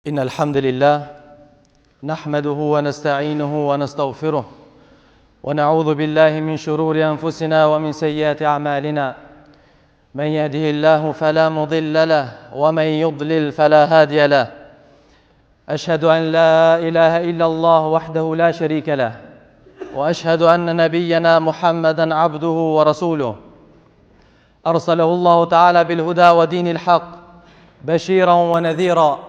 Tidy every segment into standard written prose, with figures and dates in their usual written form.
إن الحمد لله نحمده ونستعينه ونستغفره ونعوذ بالله من شرور أنفسنا ومن سيئات أعمالنا من يهده الله فلا مضل له ومن يضلل فلا هادي له أشهد أن لا إله إلا الله وحده لا شريك له وأشهد أن نبينا محمدا عبده ورسوله أرسله الله تعالى بالهدى ودين الحق بشيرا ونذيرا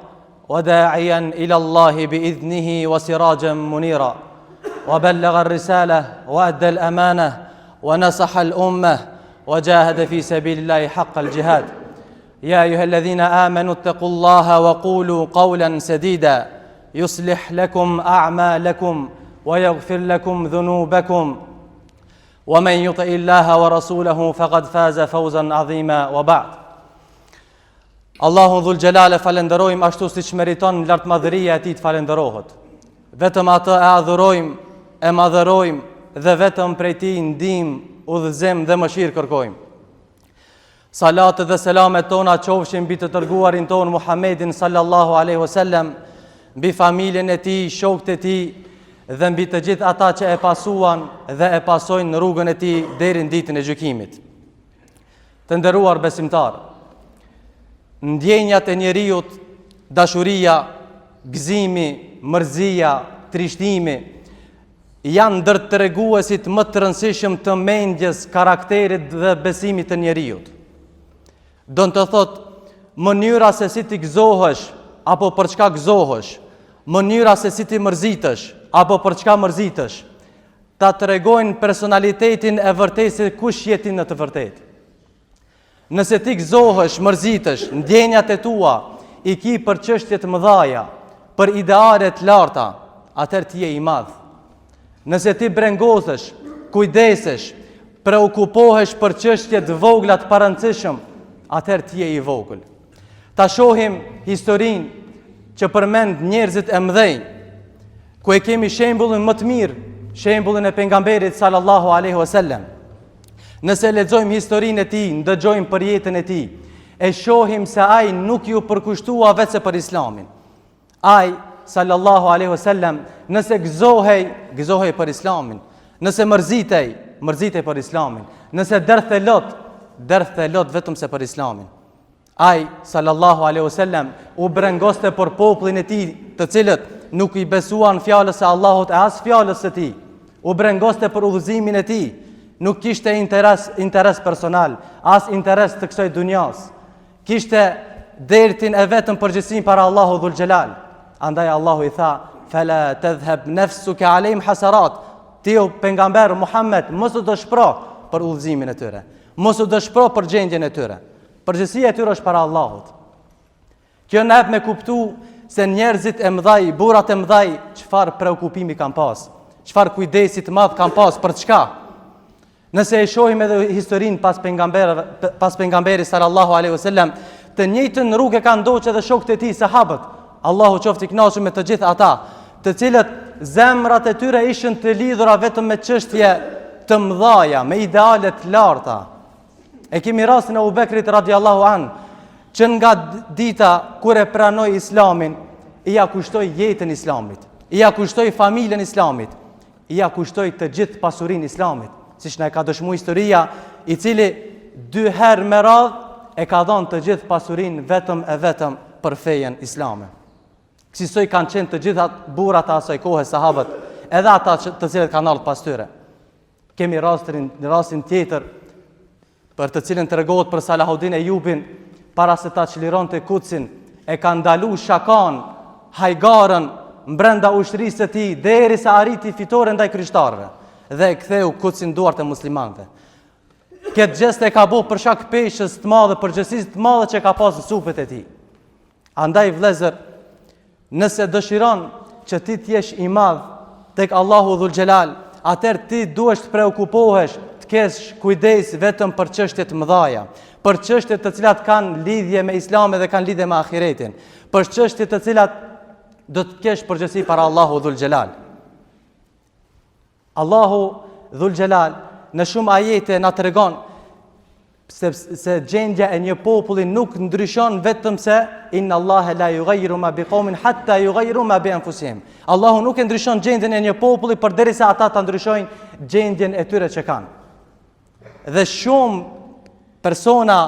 وداعيا إلى الله بإذنه وسراجا منيرا وبلغ الرسالة وأدى الأمانة ونصح الأمة وجاهد في سبيل الله حق الجهاد يا أيها الذين آمنوا اتقوا الله وقولوا قولا سديدا يصلح لكم أعمالكم ويغفر لكم ذنوبكم ومن يطع الله ورسوله فقد فاز فوزا عظيما وبعد Allahun dhul gjelale falenderojmë ashtu si që meriton lartë madhëria e ti të falenderohet. Vetëm atë e adhurojmë, e madhërojmë dhe vetëm prej ti ndihmë, udhëzim dhe mëshirë kërkojmë. Salatë dhe selamet tona qofshin mbi të dërguarin tonë Muhammedin sallallahu alaihi wasallam, mbi familjen e tij, shokët e tij dhe mbi të gjithë ata që e pasuan dhe e pasojnë në rrugën e tij deri në ditën e gjykimit. Të nderuar besimtarë, ndjenjat e njeriut, dashuria, gëzimi, mërzia, trishtimi, janë ndër treguesit më të rëndësishëm të mendjes, karakterit dhe besimit të njeriut. Do të thot, mënyra se si ti gëzohesh, apo për çka gëzohesh, mënyra se si ti mërzitesh, apo për çka mërzitesh, ta tregojnë personalitetin e vërtetë se kush je ti në të vërtetë. Nëse ti gëzohesh, mërzitesh, ndjenjat e tua i ki për çështje të mëdhaja, për ideale të larta, atëherë ti je i madh. Nëse ti brengozesh, kujdesesh, preokupohesh për çështje të vogla të parëndësishëm, atëherë ti je i vogël. Ta shohim historinë që përmend njerëzit e mëdhenj, ku e kemi shembullin më të mirë, shembullin e pejgamberit sallallahu alaihi wasallam. Nëse lexojmë historinë e tij, ndëgjojmë për jetën e tij, e shohim se ai nuk ju përkushtua vetëm për Islamin. Ai sallallahu alaihi wasallam, nëse gëzohej për Islamin, nëse mërzitej për Islamin, nëse dërthej lot vetëm se për Islamin. Ai sallallahu alaihi wasallam u brengoste për popullin e tij, të cilët nuk i besuan fjalës së Allahut e as fjalës së tij. U brengoste për udhëzimin e tij. Nuk kishte interes personal, as interes të kësaj dunjas. Kishte dertin e vetëm përgjegjësinë para Allahu dhul xhelal. Andaj Allahu i tha: "Fala tadhhab nafsuka alayhim hasarat." Ti o pejgamber Muhammed, mos u dëshpëro për udhëzimin e tyre. Mos u dëshpëro për gjendjen e tyre. Përgjegjësia e tyre është para Allahut. Kjo na jep me kuptu se njerëzit e mëdhaj, burrat e mëdhaj, çfarë preokupimi kanë pas, çfarë kujdesi të madh kanë pas për çka. Nëse e shohim edhe historinë pas pejgamberit sallallahu alaihi wasallam, të njëjtën rrugë kanë ndoqë edhe shokët e tij sahabët. Allahu qoftë i kënaqur me të gjithë ata, të cilët zemrat e tyre ishin të lidhura vetëm me çështje të mëdha, me ideale të larta. E kemi rastin e Abu Bekrit radhiyallahu an, që nga dita kur e pranoi Islamin, i ja kushtoi jetën Islamit, i ja kushtoi familjen Islamit, i ja kushtoi të gjithë pasurinë Islamit. Siç na e ka dëshmuar historia, i cili 2 herë me radhë e ka dhënë të gjithë pasurinë vetëm e vetëm për fejen islame. Kësaj kanë qenë të gjitha burrat e asaj kohe sahabët, edhe ata të cilët kanë ardhur pas tyre. Kemi rastin tjetër për të cilën tregohet për Salahuddin Ejubin, para se ta çlironte Kutsin, e ka ndaluar shakan, hajgarën brenda ushtrisë së tij derisa arriti fitore ndaj krishterëve dhe e ktheu Kutsin duart e muslimanëve. Këtë gjest e ka bëu për shkak peshës të madhe, përgjegjësisë të madhe që ka pasur në supet e tij. Andaj vëllezër, nëse dëshiron që ti të jesh i madh tek Allahu dhul xhelal, atëherë ti duhesh të preokupohesh, të kesh kujdes vetëm për çështje të mëdha, për çështje të cilat kanë lidhje me Islamin dhe kanë lidhje me ahiretin, për çështje të cilat do të kesh përgjegjësi para Allahu dhul xhelal. Allahu dhul xhelal në shumë ajete na tregon sepse gjendja e një populli nuk ndryshon vetëm se inna Allahe la yughayyiru ma biqawmin hatta yughayyiru ma bi anfusihim. Allahu nuk e ndryshon gjendjen e një populli përderisa ata ta ndryshojnë gjendjen e tyre që kanë. Dhe shumë persona,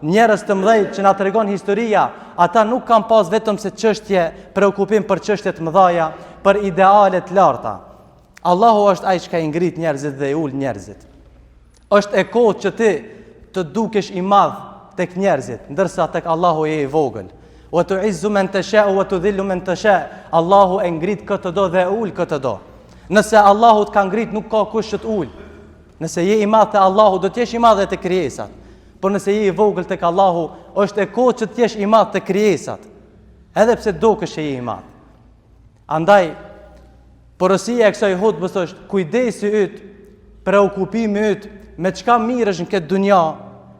njerëz të mëdhej që na tregon historia, ata nuk kanë pas vetëm se çështje preokupim për çështje të mëdha, për ideale të larta. Allahu është ai që ka i ngrit njerëzit dhe i ul njerëzit. Është e kohë që ti të dukesh i madh tek njerëzit, ndërsa tek Allahu je i vogël. Wa tu'izzu man tasha'u wa tudhillu man tasha'. Allahu e ngrit këtë do dhe ul këtë do. Nëse Allahu të ka ngrit, nuk ka kush që të ul. Nëse je i madh te Allahu, do të jesh i madh te krijesat. Por nëse je i vogël tek Allahu, është e kohë që të jesh i madh te krijesat. Edhe pse dukesh që je i madh. Andaj porosia e kësaj hutbës është kujdesi yt, preokupimi yt, me çka mirësh në këtë dunja,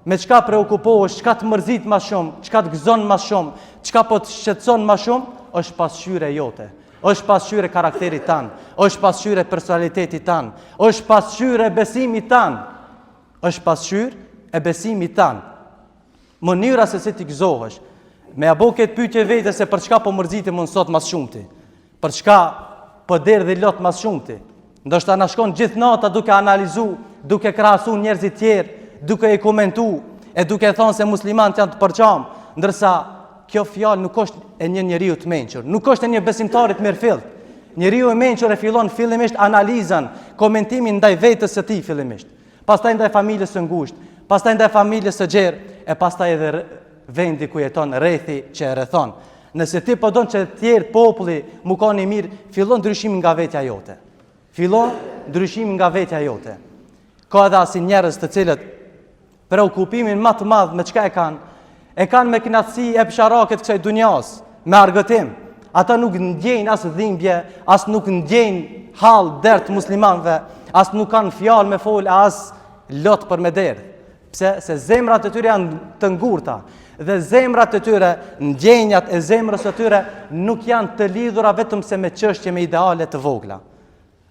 me çka preokupohesh, çka të mërzit më shumë, çka të gëzon më shumë, çka po të shqetëson më shumë, është pasqyre jote. Është pasqyre karakterit tan, është pasqyre personalitetit tan, është pasqyre besimit tan. Është pasqyre e besimit tan. Mënyra se si ti gëzohesh. Me apo këtë pyetje vetes se për çka po mërzitem unë sot më shumë ti. Për çka po derdhi lot më shumë ti. Ndoshta na shkon gjithë nata duke analizu, duke krahasu njerëzit tjerë, duke i komentu, e duke thonë se muslimanët janë të përçam, ndërsa kjo fjalë nuk është e një njeriu të mençur, nuk është e një besimtari të mirëfillt. Njeriu i mençur e fillon fillimisht analizën, komentimin ndaj vetes së tij fillimisht, pastaj ndaj familjes së ngushtë, pastaj ndaj familjes së gjerë, e pastaj edhe vendi ku jeton, rrethi që e rrethon. Nëse ti po don që të tjerë populli mu kanë mirë, fillon ndryshimi nga vetja jote. Fillon ndryshimi nga vetja jote. Ka edhe asi njerëz të cilët preokupimin më të madh me çka e kanë me kënaqësi e psharaket kësaj dunjas, me argëtim. Ata nuk ndjejnë as dhimbje, as nuk ndjejnë hall dert muslimanëve, as nuk kanë fjalë me fol, as lot për me derdh. Pse? Se zemrat e tyre janë të ngurta dhe zemrat e tyre, ndjenjat e zemrës së tyre nuk janë të lidhura vetëm se me çështje me ideale të vogla.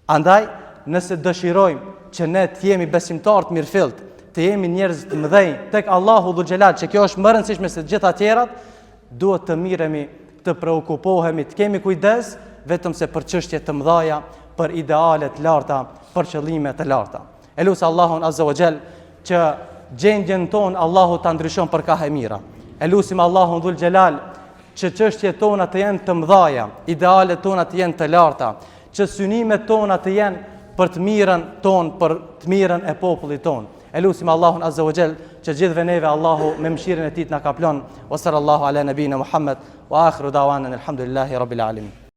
Andaj, nëse dëshirojmë që ne të jemi besimtar të mirëfillt, të jemi njerëz të mëdhenj tek Allahu Dhul Xhelal, që kjo është më e rëndësishme se të gjitha tjerat, duhet të miremi, të preokupohemi, të kemi kujdes vetëm se për çështje të mëdha, për ideale të larta, për qëllime të larta. Elusi Allahun Azza wa Jall që gjendjen tonë Allahu ta ndryshon për ka e mira. Elusim Allahun Dhul Xhelal që çështjet tona të jenë të mëdha, idealet tona të jenë të larta, që synimet tona të jenë për të mirën tonë, për të mirën e popullit tonë. Elusim Allahun Azza wa Jall që gjithëve neve Allahu me mëshirën e tij na kaplon. Wa sallallahu ala nabina Muhammad wa akhiru da'wana alhamdulillahi rabbil alamin.